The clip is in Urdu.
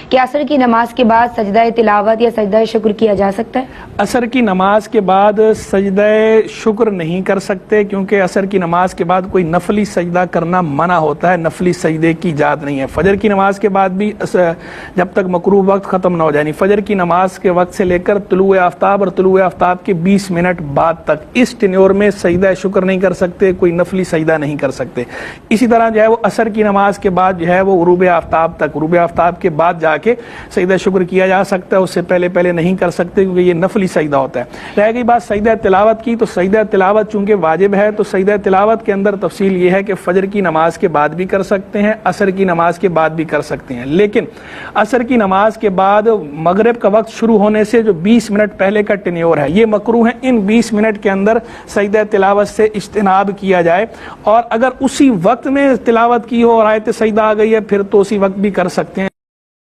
کیا عصر کی نماز کے بعد سجدہ تلاوت یا سجدہ شکر کیا جا سکتا ہے؟ عصر کی نماز کے بعد سجدہ شکر نہیں کر سکتے، کیونکہ عصر کی نماز کے بعد کوئی نفلی سجدہ کرنا منع ہوتا ہے، نفلی سجدے کی اجازت نہیں ہے۔ فجر کی نماز کے بعد بھی جب تک مکروہ وقت ختم نہ ہو جائے، فجر کی نماز کے وقت سے لے کر طلوع آفتاب اور طلوع آفتاب کے 20 منٹ بعد تک اس ٹینیور میں سجدہ شکر نہیں کر سکتے، کوئی نفلی سجدہ نہیں کر سکتے۔ اسی طرح جو ہے وہ عصر کی نماز کے بعد جو ہے وہ غروب آفتاب تک، غروب آفتاب کے بعد جا کے سجدہ شکر کیا جا سکتا ہے، اس سے پہلے نہیں کر سکتے، کیونکہ یہ نفلی سجدہ ہوتا ہے۔ رہ گئی بات سجدہ تلاوت کی، تو سجدہ تلاوت چونکہ واجب ہے، تو سجدہ تلاوت کے اندر تفصیل یہ ہے کہ فجر کی نماز کے بعد بھی کر سکتے ہیں، عصر کی نماز کے بعد بھی کر سکتے ہیں، لیکن عصر کی نماز کے بعد مغرب کا وقت شروع ہونے سے جو 20 منٹ پہلے کا ٹینیور ہے یہ مکروہ ہے، ان 20 منٹ کے اندر سجدہ تلاوت سے اجتناب کیا جائے، اور اگر اسی وقت میں تلاوت کی ہو اور آیت سجدہ آ گئی ہے پھر تو اسی وقت بھی کر سکتے ہیں۔